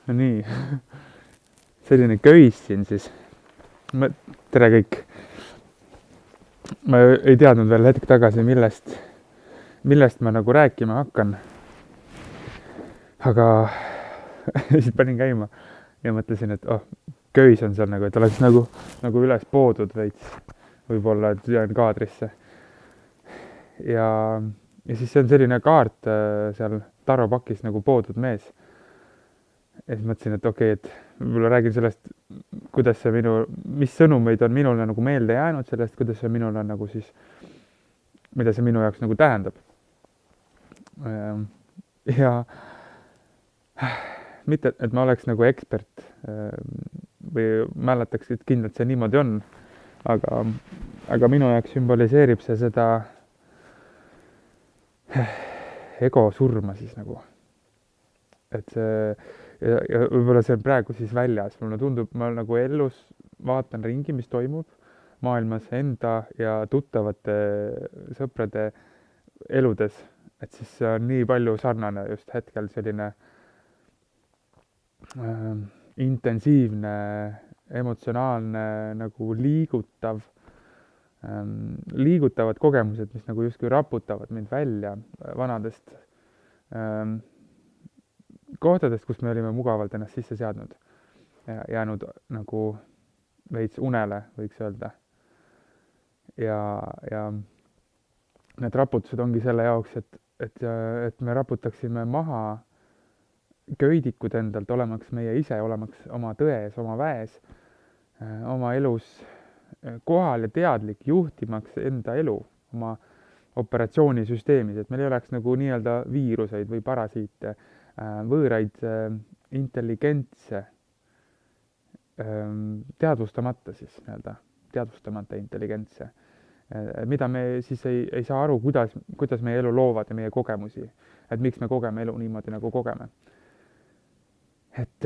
no nii, selline köis siin siis. Tere kõik. Ma ei teadnud veel hetk tagasi, millest ma nagu rääkima hakkan. Aga siis panin käima ja mõtlesin, et köis on seal nagu, et oleks nagu üles poodud veits. Võib-olla, et jään kaadrisse. Ja siis see on selline kaart seal Tarro pakis nagu poodud mees. Ja siis mõtlesin, et okei, et võib-olla räägin sellest, mis sõnumeid on minule nagu meelde jäänud sellest, kuidas see minul on nagu siis, mida see minu jaoks nagu tähendab. Ja mitte, et ma oleks nagu ekspert või mäletaks, et kindlalt see niimoodi on, aga minu jaoks sümboliseerib see seda ego surma siis nagu. Et see ja võib-olla see on praegu siis väljas, mulle tundub, ma nagu elus vaatan ringi, mis toimub maailmas enda ja tuttavate sõprade eludes, et siis see on nii palju sarnane just hetkel selline intensiivne, emotsionaalne, nagu liigutavad kogemused, mis nagu justkui raputavad mind välja vanadest kohtadest, kus me olime mugavalt ennast sisse seadnud ja jäänud nagu veits unele, võiks öelda. Ja need raputused ongi selle jaoks, et me raputaksime maha köidikud endalt, olemaks meie ise, olemaks oma tões, oma väes, oma elus kohal ja teadlik, juhtimaks enda elu, oma operatsioonisüsteemis, et meil ei oleks nagu nii-öelda viiruseid või parasiite, võõraid intelligentse, teadvustamata siis nii-öelda, teadvustamata intelligentse, mida me siis ei saa aru, kuidas meie elu loovad ja meie kogemusi, et miks me kogeme elu niimoodi, nagu kogeme. Et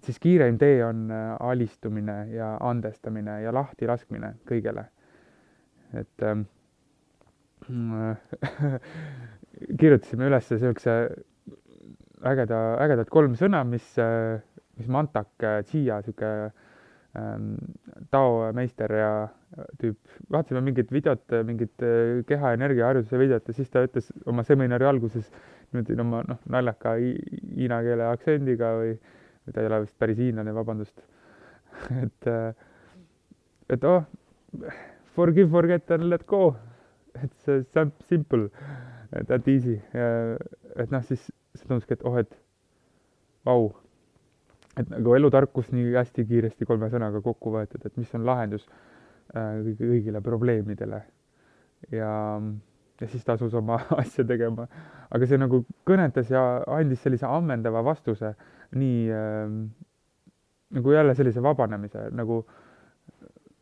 siis kiireim tee on alistumine ja andestamine ja lahti laskmine kõigele. Et kirjutasime üles sellise ägedad 3 sõna, mis Mantak Chia, siuke Tao meister ja tüüp, vaatasime mingit videot, mingit kehaenergia harjutuse videot ja siis ta ütles oma seminari alguses niimoodi oma naljaka hiina keele aktsendiga või ta ei ole vist päris hiinlane, vabandust. et forgive, forget and let go. It's simple, that easy. Et siis see tunduski, et vau. Et nagu elutarkus nii hästi kiiresti 3 sõnaga kokku võetud, et mis on lahendus kõigile probleemidele. Ja siis ta asus oma asja tegema. Aga see nagu kõnetas ja andis sellise ammendava vastuse, nii nagu jälle sellise vabanemise, nagu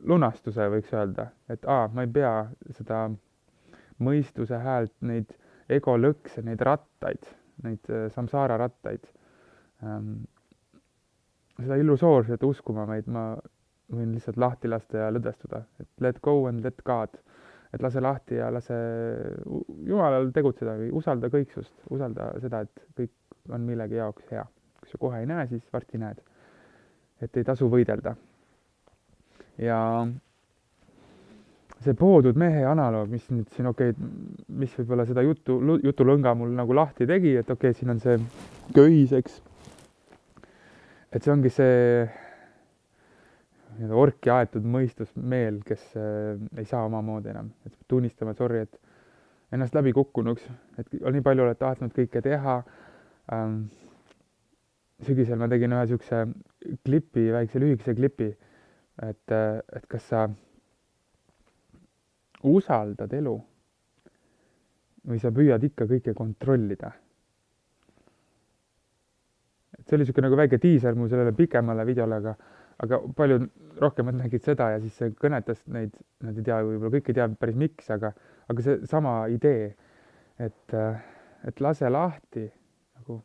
lunastuse võiks öelda. Et ma ei pea seda mõistuse häält, neid ego lõkse, neid rattaid, neid samsaara rattaid, seda illusoorset uskuma meid, ma võin lihtsalt lahti lasta ja lõdvestuda. Et let go and let God. Et lase lahti ja lase Jumalal tegutseda või usalda kõiksust. Usalda seda, et kõik on millegi jaoks hea. Kui sa kohe ei näe, siis varsti näed. Et ei tasu võidelda. Ja see poodud mehe analoog, mis nüüd siin, mis võib-olla seda jutulõnga mul nagu lahti tegi, et siin on see köis, eks. Et see ongi see orki aetud mõistusmeel, kes ei saa omamoodi enam. Et tunnistama, sorry, et ennast läbi kukkunuks, et nii palju oled tahtnud kõike teha. Sügisel ma tegin ühe siukse klipi, väikse lühikese klipi, et kas sa usaldad elu või sa püüad ikka kõike kontrollida. Et see oli siuke nagu väike tiiser mu sellele pikemale videole, aga paljud rohkemad nägid seda ja siis see kõnetas neid, nad ei tea, võib-olla kõik ei tea päris miks, aga see sama idee, et lase lahti, nagu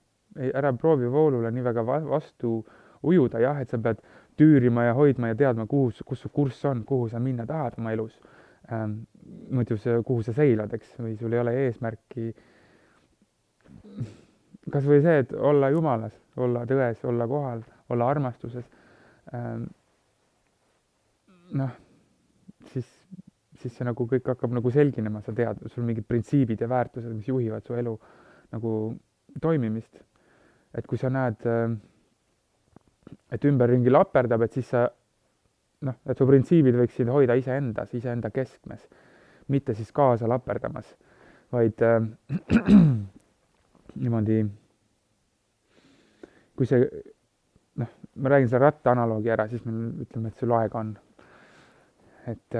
ära proovi voolule nii väga vastu ujuda, jah, et sa pead tüürima ja hoidma ja teadma, kus su kurss on, kuhu sa minna tahad oma elus. Muidu kuhu sa seilad, eks, või sul ei ole eesmärki kas või see, et olla Jumalas, olla tões, olla kohal, olla armastuses, noh, siis, siis see nagu kõik hakkab nagu selginema, sa tead, sul mingid printsiibid ja väärtused, mis juhivad su elu nagu toimimist. Et kui sa näed, et ümberringi laperdab, et siis sa noh, et su printsiibid võiksid hoida iseendas, iseenda keskmes, mitte siis kaasa laperdamas, vaid niimoodi, kui see, noh, ma räägin selle ratta analoogi ära, siis me ütleme, et sul aega on. Et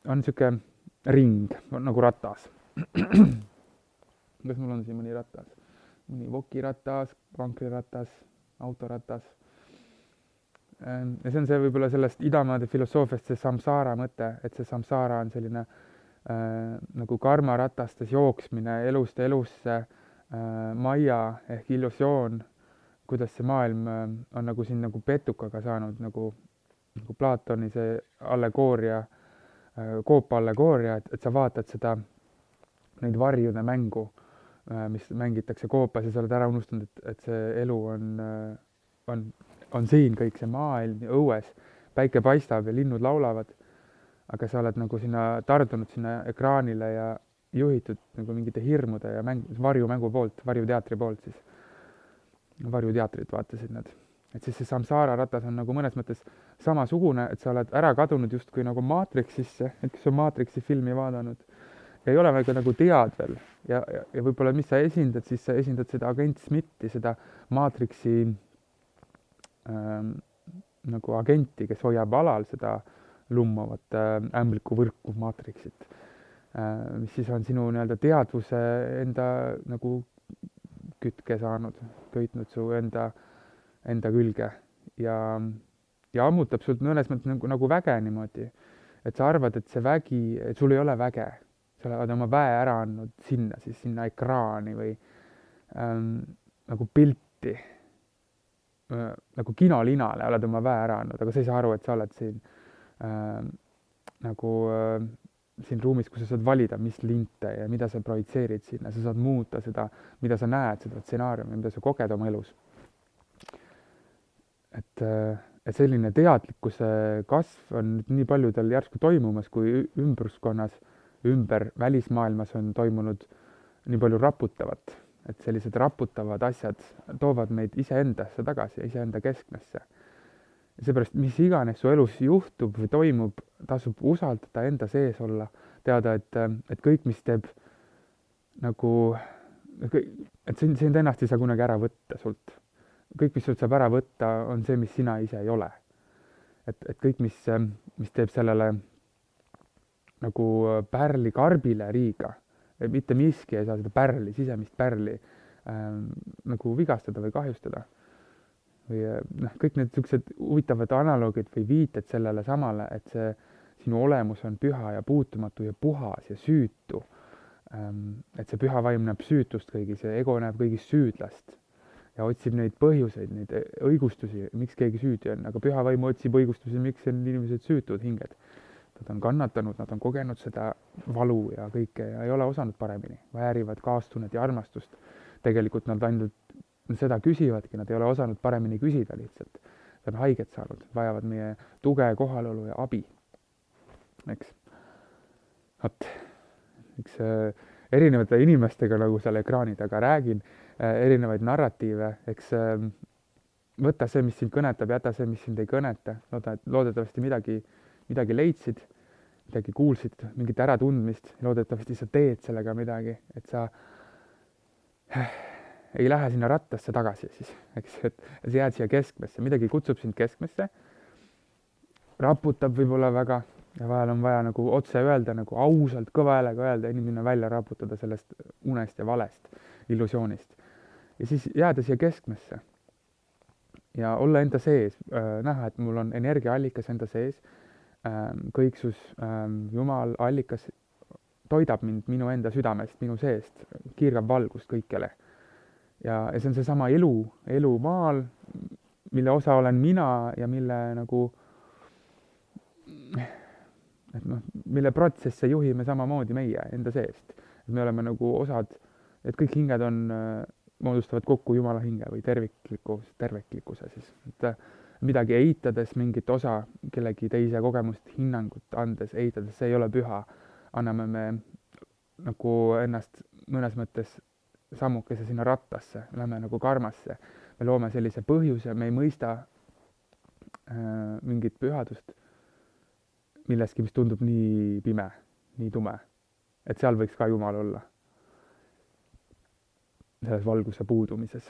on sihuke ring nagu ratas. kas mul on siin mõni ratas? mõni vokiratas, vankriratas, autoratas. Ja see on see võib-olla sellest idamaade filosoofiast see samsara mõte, et see samsara on selline nagu karmaratastes jooksmine elust elusse, maia ehk illusioon, kuidas see maailm on nagu siin nagu petukaga saanud, nagu Platoni see allegooria, koopa allegooria, et sa vaatad seda, neid varjude mängu, mis mängitakse koopas ja sa oled ära unustanud, et see elu on siin kõik, see maailm ja õues, päike paistab ja linnud laulavad, aga sa oled nagu sinna tardunud sinna ekraanile ja juhitud nagu mingite hirmude ja varjumängu poolt, varjuteatri poolt siis. Varjuteatrit vaatasid nad. Et siis see samsara ratas on nagu mõnes mõttes samasugune, et sa oled ära kadunud justkui nagu Matrixisse, et kes on Matrixi filmi vaadanud ja ei ole väga nagu tead veel ja võib-olla mis sa esindad, siis sa esindad seda agent Smithi, seda Matrixi nagu agenti, kes hoiab alal seda lummavat ämblikuvõrku Matrixit, mis siis on sinu nii-öelda teadvuse enda nagu kütke saanud, köitnud su enda külge ja ammutab sult mõnes mõttes nagu väge niimoodi, et sa arvad, et see vägi, et sul ei ole väge, sa oled oma väe ära andnud sinna, siis sinna ekraani või nagu pilti, nagu kinolinale oled oma väe ära andnud, aga sa ei saa aru, et sa oled siin nagu siin ruumis, kus sa saad valida, mis linte ja mida sa projitseerid sinna, sa saad muuta seda, mida sa näed, seda stsenaariumi, mida sa koged oma elus. Et selline teadlikkuse kasv on nii paljudel järsku toimumas, kui ümbruskonnas, ümber välismaailmas on toimunud nii palju raputavat, et sellised raputavad asjad toovad meid iseendasse tagasi, iseenda keskmesse. Seepärast, mis iganes su elus juhtub või toimub, tasub usaldada enda sees olla, teada, et kõik, mis teeb nagu, et sind ennast ei saa kunagi ära võtta sult. Kõik, mis sult saab ära võtta, on see, mis sina ise ei ole. Et kõik, mis teeb sellele nagu pärli karbile liiga, mitte miski ei saa seda pärli, sisemist pärli nagu vigastada või kahjustada. Või kõik need niisugused huvitavad analoogid või viited sellele samale, et see sinu olemus on püha ja puutumatu ja puhas ja süütu. Et see püha vaim näeb süütust kõigis ja ego näeb kõigis süüdlast ja otsib neid põhjuseid, neid õigustusi, miks keegi süüdi on, aga püha vaim otsib õigustusi, miks on inimesed süütud hinged. Nad on kannatanud, nad on kogenud seda valu ja kõike ja ei ole osanud paremini, väärivad kaastunnet ja armastust. Tegelikult nad ainult seda küsivadki, nad ei ole osanud paremini küsida lihtsalt. Nad on haiget saanud, vajavad meie tuge, kohalolu ja abi. Eks? Eks erinevate inimestega nagu seal ekraani taga räägin, erinevaid narratiive, eks võta see, mis sind kõnetab, jäta see, mis sind ei kõneta. Loodetavasti midagi leidsid, midagi kuulsid, mingit äratundmist, loodetavasti sa teed sellega midagi, et sa ei lähe sinna rattasse tagasi siis, eks, et sa jääd siia keskmesse, midagi kutsub sind keskmesse, raputab võib-olla väga ja vahel on vaja nagu otse öelda, nagu ausalt, kõva häälega öelda, inimene välja raputada sellest unest ja valest, illusioonist. Ja siis jääda siia keskmesse ja olla enda sees, näha, et mul on energiaallikas enda sees, kõiksus, Jumal, allikas toidab mind minu enda südamest, minu seest, kiirgab valgust kõikjale. Ja see on seesama elu maal, mille osa olen mina ja mille nagu, et noh, mille protsesse juhime samamoodi meie enda seest. Et me oleme nagu osad, et kõik hinged on moodustavad kokku Jumala hinge või terviklikkuse siis. Et midagi eitades, mingit osa kellegi teise kogemust, hinnangut andes, eitades, see ei ole püha. Anname me nagu ennast mõnes mõttes sammukese sinna rattasse, lähme nagu karmasse. Me loome sellise põhjuse, me ei mõista mingit pühadust milleski, mis tundub nii pime, nii tume. Et seal võiks ka Jumal olla. Selles valguse puudumises.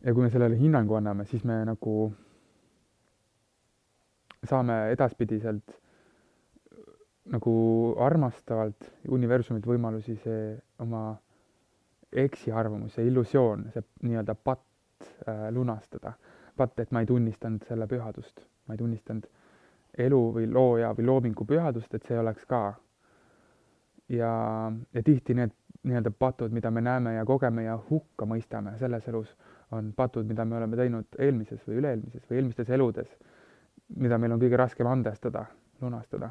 Ja kui me sellele hinnangu anname, siis me nagu saame edaspidiselt nagu armastavalt universumilt võimalusi see oma eksiarvamus, see illusioon, see nii-öelda patt lunastada. Patt, et ma ei tunnistanud selle pühadust. Ma ei tunnistanud elu või looja või loomingu pühadust, et see oleks ka. Ja tihti need nii-öelda patud, mida me näeme ja kogeme ja hukka mõistame selles elus, on patud, mida me oleme teinud eelmises või üle-eelmises või eelmistes eludes, mida meil on kõige raskem andestada, lunastada.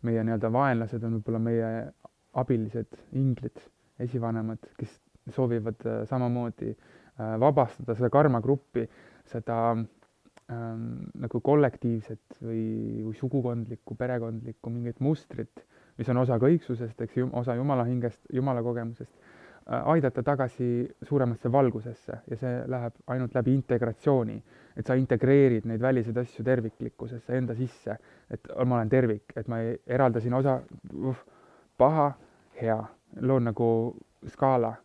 Meie nii-öelda vaenlased on võib-olla meie abilised inglid, esivanemad, kes soovivad samamoodi vabastada seda karmagruppi, seda nagu kollektiivset või sugukondlikku, perekondlikku mingit mustrit, mis on osa kõiksusest, eks osa Jumala hingest, Jumala kogemusest, aidata tagasi suuremasse valgusesse ja see läheb ainult läbi integratsiooni, et sa integreerid neid väliseid asju terviklikkusesse enda sisse, et ma olen tervik, et ma ei eralda siin osa paha, hea, loon nagu skaala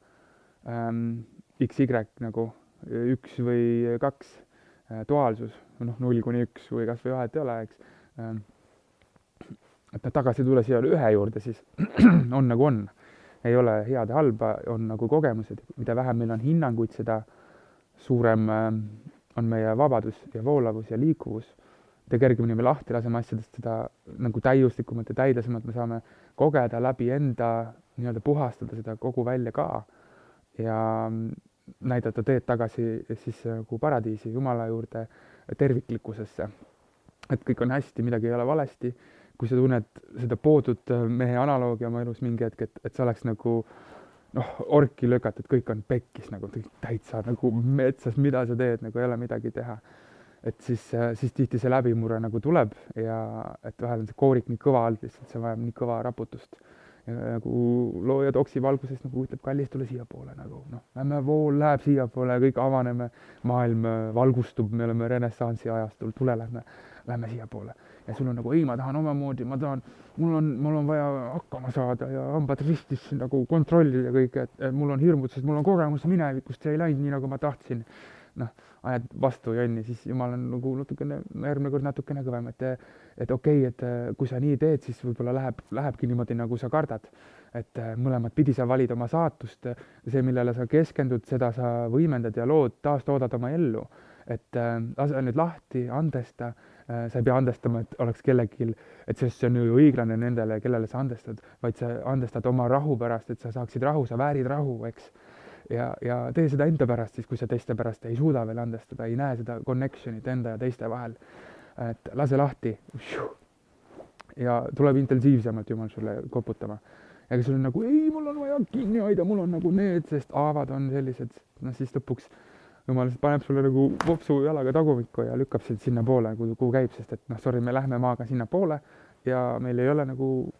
XY nagu 1 või 2 duaalsus, 0 kuni 1 või kas või vahet ei ole, eks. Et tagasi tulla siia ühe juurde, siis on nagu on. Ei ole head ja halba, on nagu kogemused. Mida vähem meil on hinnanguid, seda suurem on meie vabadus ja voolavus ja liikuvus. Mida kergemini me lahti laseme asjadest, seda nagu täiuslikumalt ja täidesemalt me saame kogeda läbi enda, nii-öelda puhastada seda kogu välja ka ja näidata teed tagasi siis nagu paradiisi, Jumala juurde, terviklikkusesse. Et kõik on hästi, midagi ei ole valesti. Kui sa tunned seda poodut mehe analoogi oma elus mingi hetk, et sa oleks nagu orki lükatud, kõik on pekkis, nagu täitsa nagu metsas, mida sa teed, nagu ei ole midagi teha. Et siis tihti see läbimurre nagu tuleb ja et vahel on see koorik nii kõva alt, lihtsalt see vajab nii kõva raputust. Ja nagu looja toksi valguses nagu ütleb, kallis, tule siia poole nagu, lähme vool läheb siia poole, kõik avaneme, maailm valgustub, me oleme renessansi ajastul, tule, lähme siia poole. Ja sul on nagu, ei, ma tahan omamoodi, mul on vaja hakkama saada ja hambad ristis nagu kontrollida kõike, et mul on hirmud, sest mul on kogemus minevikust, see ei läinud nii, nagu ma tahtsin. Ajad vastu jonni, siis Jumal on nagu järgmine kord natukene kõvem, et okei, et kui sa nii teed, siis võib-olla lähebki niimoodi, nagu sa kardad. Et mõlemad pidi sa valid oma saatust, see, millele sa keskendud, seda sa võimendad ja taastoodad oma ellu. Et lase nüüd lahti, andesta, sa ei pea andestama, et oleks kellelgi, et see on ju õiglane nendele, kellele sa andestad, vaid sa andestad oma rahu pärast, et sa saaksid rahu, sa väärid rahu, eks. Ja tee seda enda pärast siis, kui sa teiste pärast ei suuda veel andestada, ei näe seda connection'it enda ja teiste vahel. Et lase lahti. Ja tuleb intensiivsemalt Jumal sulle koputama. Ja kui sul on nagu, ei, mul on vaja kinni hoida, mul on nagu need, sest haavad on sellised, siis lõpuks Jumal paneb sulle nagu vopsu jalaga tagumikku ja lükkab sind sinna poole, kuhu käib, sest et sorry, me lähme maaga sinna poole ja meil ei ole nagu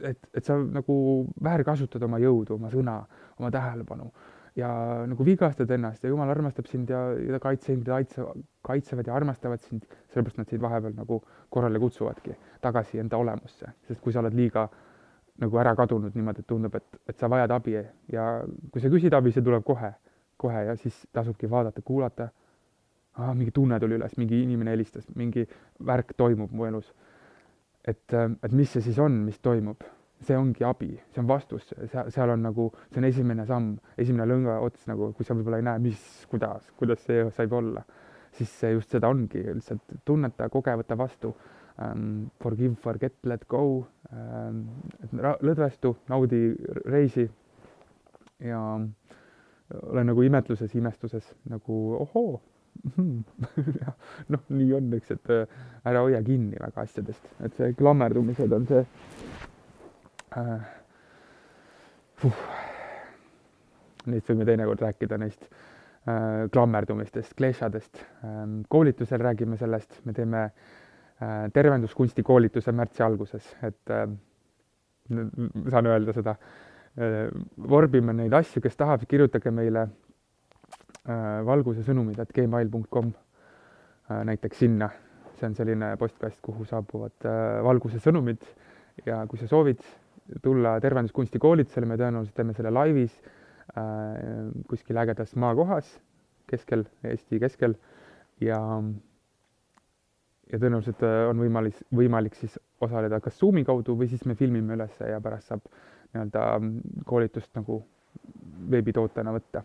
et sa nagu väärkasutad oma jõudu, oma sõna, oma tähelepanu ja nagu vigastad ennast ja Jumal armastab sind ja kaitsevad ja armastavad sind, sellepärast nad sind vahepeal nagu korrale kutsuvadki tagasi enda olemusse, sest kui sa oled liiga nagu ära kadunud niimoodi, et tundub, et sa vajad abi ja kui sa küsid abi, see tuleb kohe ja siis tasubki vaadata, kuulata, mingi tunne tuli üles, mingi inimene helistas, mingi värk toimub mu elus. Et mis see siis on, mis toimub? See ongi abi, see on vastus, seal on nagu, see on esimene samm, esimene lõnga ots, nagu, kui sa võib-olla ei näe, kuidas see saib olla, siis see just seda ongi, lihtsalt tunneta, koge, võta vastu, forgive, forget, let go, lõdvestu, naudi reisi ja ole nagu imetluses, imestuses, nagu ohoo, nii on, eks, et ära hoia kinni väga asjadest, et see klammerdumised on see Neist võime teinekord rääkida, neist klammerdumistest, kleešadest. Koolitusel räägime sellest, me teeme tervenduskunsti koolituse märtsi alguses, et saan öelda seda. Vorbime neid asju, kes tahab, kirjutage meile valgusesõnumid@gmail.com näiteks sinna. See on selline postkast, kuhu saabuvad valguse sõnumid ja kui sa soovid tulla tervenduskunsti koolitusele, me tõenäoliselt teeme selle laivis kuskil ägedas maakohas keskel, Eesti keskel ja tõenäoliselt on võimalik siis osaleda kas Zoomi kaudu või siis me filmime üles ja pärast saab nii-öelda koolitust nagu veebitootena võtta.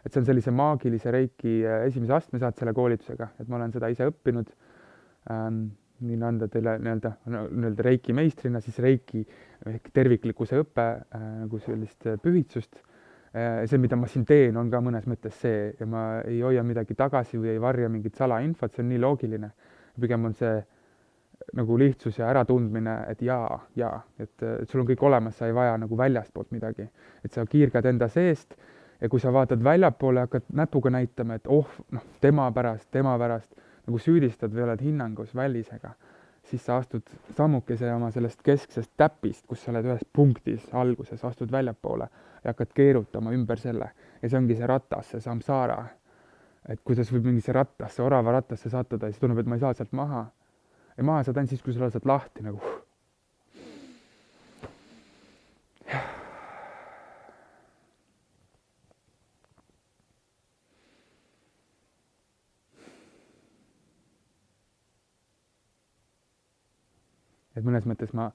Et see on sellise maagilise reiki esimese astme saad selle koolitusega, et ma olen seda ise õppinud. Niin anda teile nii-öelda reiki meistrina, siis reiki ehk terviklikkuse õppe nagu sellist pühitsust. See, mida ma siin teen, on ka mõnes mõttes see ja ma ei hoia midagi tagasi või ei varja mingit salainfot, see on nii loogiline. Pigem on see nagu lihtsus ja äratundmine, et et sul on kõik olemas, sa ei vaja nagu väljastpoolt midagi. Et sa kiirgad enda seest ja kui sa vaatad väljapoole, hakkad näpuga näitama, et tema pärast, nagu süüdistad või oled hinnangus välisega, siis sa astud sammukese oma sellest kesksest täpist, kus sa oled ühes punktis alguses, astud väljapoole ja hakkad keerutama ümber selle. Ja see ongi see ratas, see samsara. Et kuidas võib mingisse rattasse, orava rattasse sattuda ja siis tunneb, et ma ei saa sealt maha. Ja maha saad ainult siis, kui sa lased lahti nagu. Et mõnes mõttes ma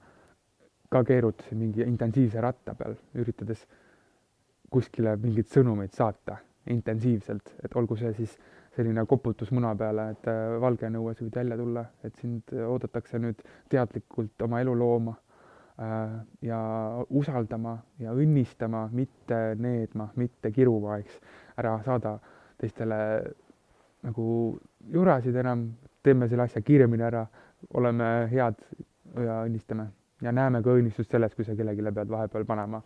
ka keerutasin mingi intensiivse ratta peal, üritades kuskile mingit sõnumeid saata intensiivselt, et olgu see siis selline koputus muna peale, et valge nõues võid välja tulla, et sind oodatakse nüüd teadlikult oma elu looma ja usaldama ja õnnistama, mitte needma, mitte kiruma, eks. Ära saada teistele nagu jurasid enam, teeme selle asja kiiremini ära, oleme head ja õnnistame ja näeme ka õnnistust selles, kui sa kellegile pead vahepeal panema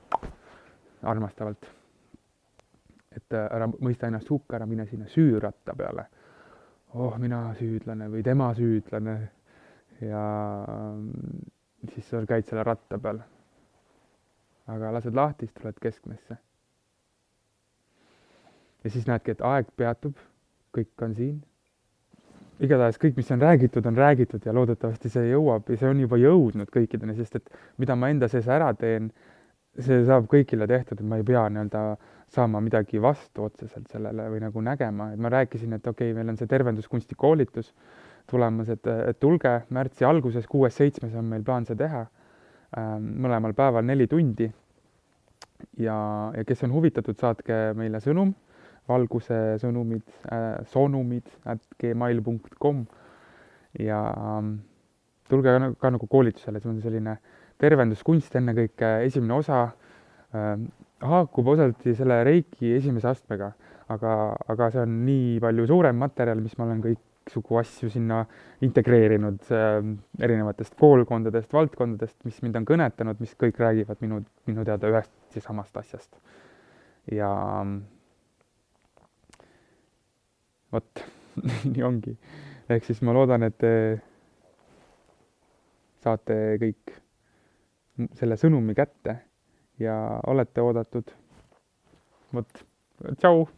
armastavalt. Et ära mõista ennast hukka, ära mine sinna süürratta peale. Mina süüdlane või tema süüdlane ja siis sa käid selle ratta peal. Aga lased lahti, siis tuled keskmesse. Ja siis näedki, et aeg peatub, kõik on siin. Igatahes kõik, mis on räägitud ja loodetavasti see jõuab ja see on juba jõudnud kõikideni, sest et mida ma enda sees ära teen, see saab kõigile tehtud, et ma ei pea nii-öelda saama midagi vastu otseselt sellele või nagu nägema. Et ma rääkisin, et okei, meil on see tervenduskunsti koolitus tulemas, et tulge märtsi alguses 6.7. on meil plaan see teha. Mõlemal päeval 4 tundi ja kes on huvitatud, saatke meile sõnum. Valguse sõnumid@gmail.com ja tulge ka nagu koolitusele, see on selline tervenduskunst ennekõike esimene osa haakub osaldi selle reiki esimese astmega, aga see on nii palju suurem materjal, mis ma olen kõiksugu asju sinna integreerinud erinevatest koolkondadest, valdkondadest, mis mind on kõnetanud, mis kõik räägivad minu teada ühest ja samast asjast. Ja vot, nii ongi. Ehk siis ma loodan, et te saate kõik selle sõnumi kätte ja olete oodatud. Vot, tšau!